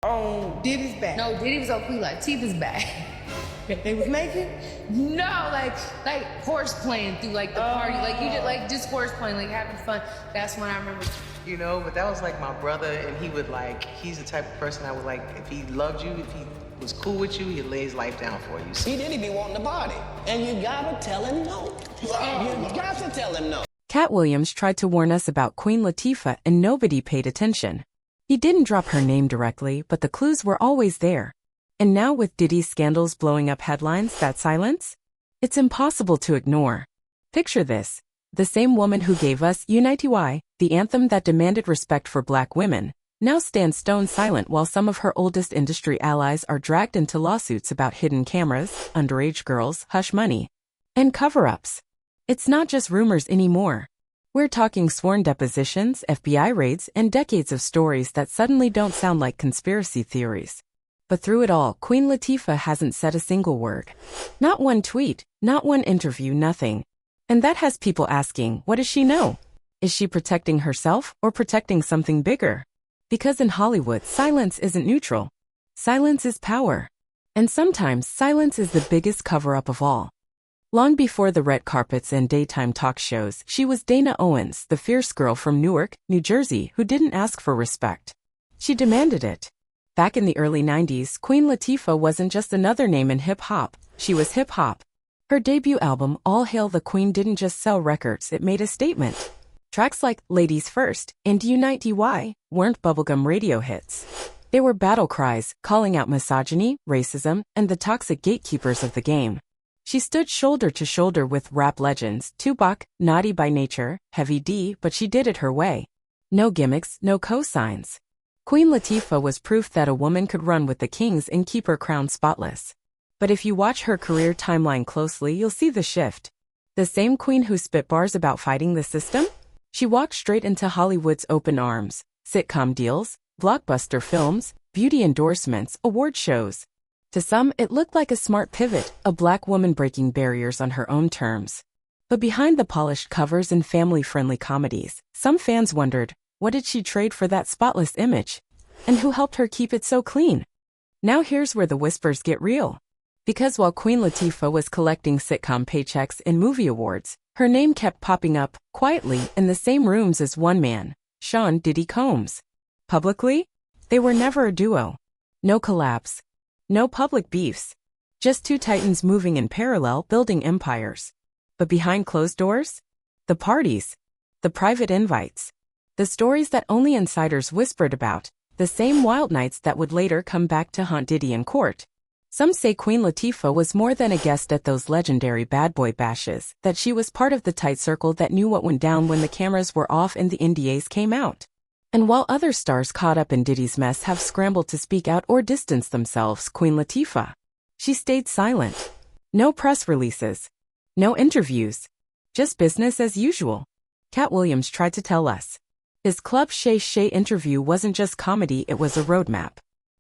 On Diddy's back. No, Diddy was on Queen Latifah's back. They was naked? No, like horse playing through like the party. Like you just horse playing, like having fun. That's when I remember. You know, but that was like my brother, and he would he's the type of person I would like, if he loved you, if he was cool with you, he'd lay his life down for you. He Diddy be wanting to party, and you gotta tell him no. You got to tell him no. Cat Williams tried to warn us about Queen Latifah and nobody paid attention. He didn't drop her name directly, but the clues were always there. And now with Diddy's scandals blowing up headlines, that silence? It's impossible to ignore. Picture this. The same woman who gave us Untold, the anthem that demanded respect for black women, now stands stone silent while some of her oldest industry allies are dragged into lawsuits about hidden cameras, underage girls, hush money, and cover-ups. It's not just rumors anymore. We're talking sworn depositions, FBI raids, and decades of stories that suddenly don't sound like conspiracy theories. But through it all, Queen Latifah hasn't said a single word. Not one tweet, not one interview, nothing. And that has people asking, what does she know? Is she protecting herself or protecting something bigger? Because in Hollywood, silence isn't neutral. Silence is power. And sometimes silence is the biggest cover-up of all. Long before the red carpets and daytime talk shows, she was Dana Owens, the fierce girl from Newark, New Jersey, who didn't ask for respect. She demanded it. Back in the early 90s, Queen Latifah wasn't just another name in hip-hop, she was hip-hop. Her debut album, All Hail the Queen, didn't just sell records, it made a statement. Tracks like Ladies First and Untold weren't bubblegum radio hits. They were battle cries, calling out misogyny, racism, and the toxic gatekeepers of the game. She stood shoulder to shoulder with rap legends, Tupac, naughty by nature, Heavy D, but she did it her way. No gimmicks, no cosigns. Queen Latifah was proof that a woman could run with the kings and keep her crown spotless. But if you watch her career timeline closely, you'll see the shift. The same queen who spit bars about fighting the system? She walked straight into Hollywood's open arms. Sitcom deals, blockbuster films, beauty endorsements, award shows. To some, it looked like a smart pivot, a black woman breaking barriers on her own terms. But behind the polished covers and family-friendly comedies, some fans wondered, what did she trade for that spotless image? And who helped her keep it so clean? Now here's where the whispers get real. Because while Queen Latifah was collecting sitcom paychecks and movie awards, her name kept popping up, quietly, in the same rooms as one man, Sean Diddy Combs. Publicly, they were never a duo. No collabs. No public beefs. Just two titans moving in parallel, building empires. But behind closed doors? The parties. The private invites. The stories that only insiders whispered about. The same wild nights that would later come back to haunt Diddy in court. Some say Queen Latifah was more than a guest at those legendary bad boy bashes, that she was part of the tight circle that knew what went down when the cameras were off and the NDAs came out. And while other stars caught up in Diddy's mess have scrambled to speak out or distance themselves, Queen Latifah, she stayed silent. No press releases. No interviews. Just business as usual. Cat Williams tried to tell us. His Club Shay Shay interview wasn't just comedy, it was a roadmap.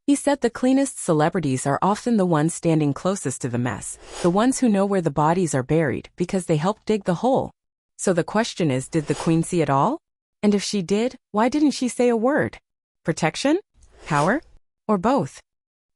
He said the cleanest celebrities are often the ones standing closest to the mess, the ones who know where the bodies are buried because they helped dig the hole. So the question is, did the Queen see it all? And if she did, why didn't she say a word? Protection? Power? Or both?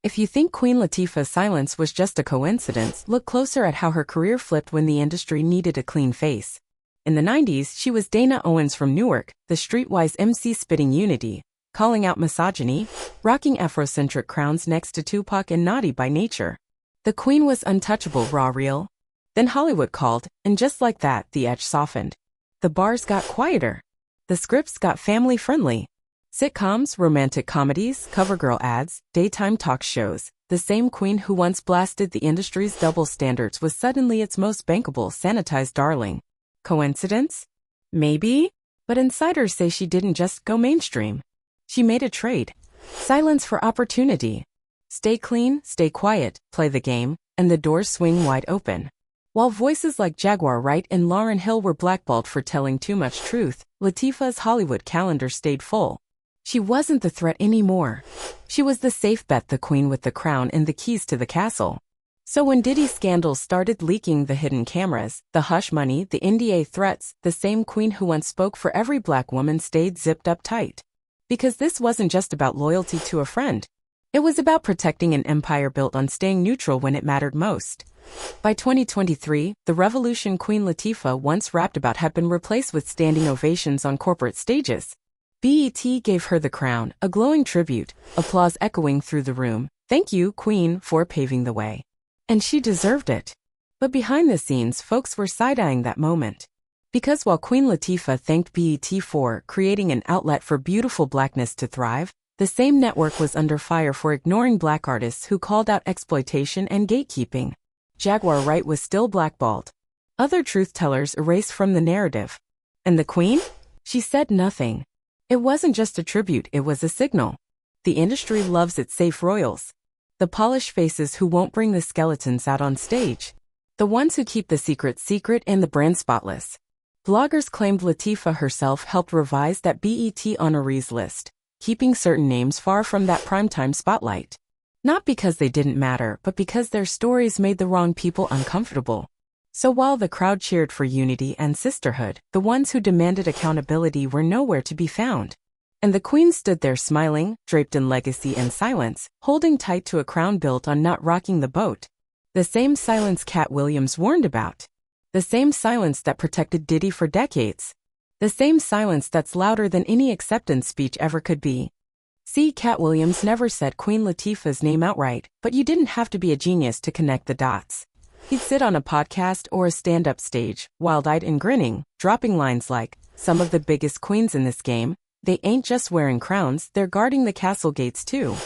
If you think Queen Latifah's silence was just a coincidence, look closer at how her career flipped when the industry needed a clean face. In the 90s, she was Dana Owens from Newark, the streetwise MC spitting unity, calling out misogyny, rocking Afrocentric crowns next to Tupac and naughty by nature. The Queen was untouchable, raw, real. Then Hollywood called, and just like that, the edge softened. The bars got quieter. The scripts got family-friendly. Sitcoms, romantic comedies, CoverGirl ads, daytime talk shows. The same Queen who once blasted the industry's double standards was suddenly its most bankable, sanitized darling. Coincidence? Maybe? But insiders say she didn't just go mainstream. She made a trade. Silence for opportunity. Stay clean, stay quiet, play the game, and the doors swing wide open. While voices like Jaguar Wright and Lauryn Hill were blackballed for telling too much truth, Latifah's Hollywood calendar stayed full. She wasn't the threat anymore. She was the safe bet, the queen with the crown and the keys to the castle. So when Diddy's scandals started leaking, the hidden cameras, the hush money, the NDA threats, the same queen who once spoke for every black woman stayed zipped up tight. Because this wasn't just about loyalty to a friend. It was about protecting an empire built on staying neutral when it mattered most. By 2023, the revolution Queen Latifah once rapped about had been replaced with standing ovations on corporate stages. BET gave her the crown, a glowing tribute, applause echoing through the room. Thank you, Queen, for paving the way. And she deserved it. But behind the scenes, folks were side-eyeing that moment. Because while Queen Latifah thanked BET for creating an outlet for beautiful blackness to thrive, the same network was under fire for ignoring black artists who called out exploitation and gatekeeping. Jaguar Wright was still blackballed. Other truth-tellers erased from the narrative. And the Queen? She said nothing. It wasn't just a tribute, it was a signal. The industry loves its safe royals. The polished faces who won't bring the skeletons out on stage. The ones who keep the secret and the brand spotless. Bloggers claimed Latifah herself helped revise that BET honorees list, keeping certain names far from that primetime spotlight. Not because they didn't matter, but because their stories made the wrong people uncomfortable. So while the crowd cheered for unity and sisterhood, the ones who demanded accountability were nowhere to be found. And the Queen stood there smiling, draped in legacy and silence, holding tight to a crown built on not rocking the boat. The same silence Cat Williams warned about. The same silence that protected Diddy for decades. The same silence that's louder than any acceptance speech ever could be. See, Cat Williams never said Queen Latifah's name outright, but you didn't have to be a genius to connect the dots. He'd sit on a podcast or a stand-up stage, wild-eyed and grinning, dropping lines like, "Some of the biggest queens in this game, they ain't just wearing crowns, they're guarding the castle gates too."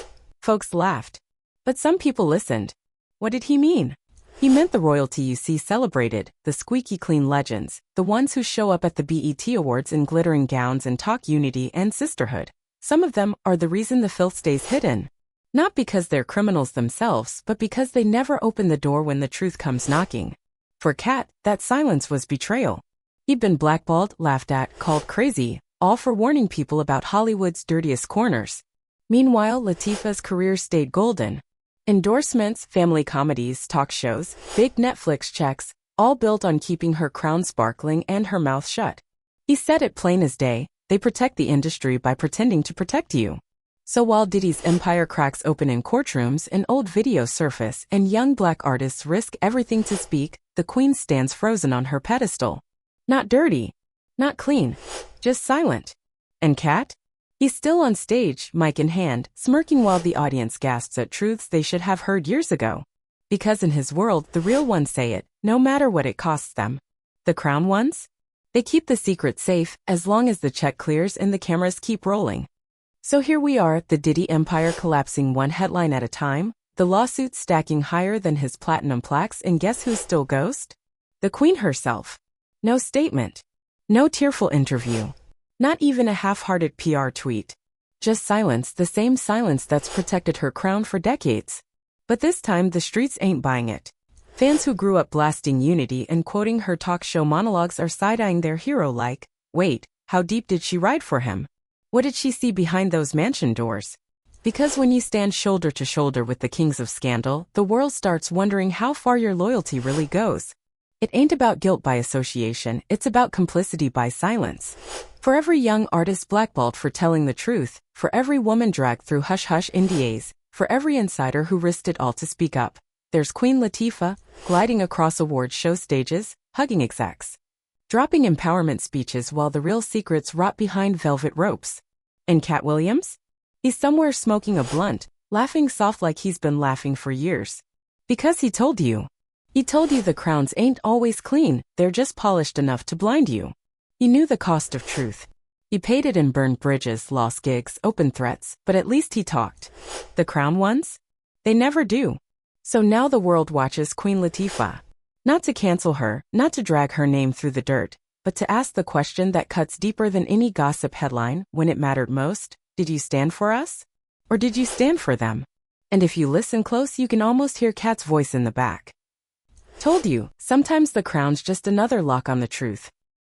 Folks laughed. But some people listened. What did he mean? He meant the royalty you see celebrated, the squeaky clean legends, the ones who show up at the BET Awards in glittering gowns and talk unity and sisterhood. Some of them are the reason the filth stays hidden. Not because they're criminals themselves, but because they never open the door when the truth comes knocking. For Cat, that silence was betrayal. He'd been blackballed, laughed at, called crazy, all for warning people about Hollywood's dirtiest corners. Meanwhile, Latifah's career stayed golden. Endorsements, family comedies, talk shows, big Netflix checks, all built on keeping her crown sparkling and her mouth shut. He said it plain as day, they protect the industry by pretending to protect you. So while Diddy's empire cracks open in courtrooms and old videos surface and young black artists risk everything to speak, the Queen stands frozen on her pedestal. Not dirty, not clean, just silent. And Cat? He's still on stage, mic in hand, smirking while the audience gasps at truths they should have heard years ago. Because in his world, the real ones say it, no matter what it costs them. The crown ones? They keep the secret safe, as long as the check clears and the cameras keep rolling. So here we are, the Diddy empire collapsing one headline at a time, the lawsuits stacking higher than his platinum plaques, and guess who's still ghost? The Queen herself. No statement. No tearful interview. Not even a half-hearted PR tweet. Just silence, the same silence that's protected her crown for decades. But this time the streets ain't buying it. Fans who grew up blasting unity and quoting her talk show monologues are side-eyeing their hero like, wait, how deep did she ride for him? What did she see behind those mansion doors? Because when you stand shoulder to shoulder with the kings of scandal, the world starts wondering how far your loyalty really goes. It ain't about guilt by association, it's about complicity by silence. For every young artist blackballed for telling the truth, for every woman dragged through hush-hush NDAs, for every insider who risked it all to speak up, there's Queen Latifah, gliding across award show stages, hugging execs. Dropping empowerment speeches while the real secrets rot behind velvet ropes. And Cat Williams? He's somewhere smoking a blunt, laughing soft like he's been laughing for years. Because he told you. He told you the crowns ain't always clean, they're just polished enough to blind you. He knew the cost of truth. He paid it in burned bridges, lost gigs, open threats, but at least he talked. The crown ones? They never do. So now the world watches Queen Latifah. Not to cancel her, not to drag her name through the dirt, but to ask the question that cuts deeper than any gossip headline when it mattered most. Did you stand for us? Or did you stand for them? And if you listen close, you can almost hear Cat's voice in the back. Told you, sometimes the crown's just another lock on the truth.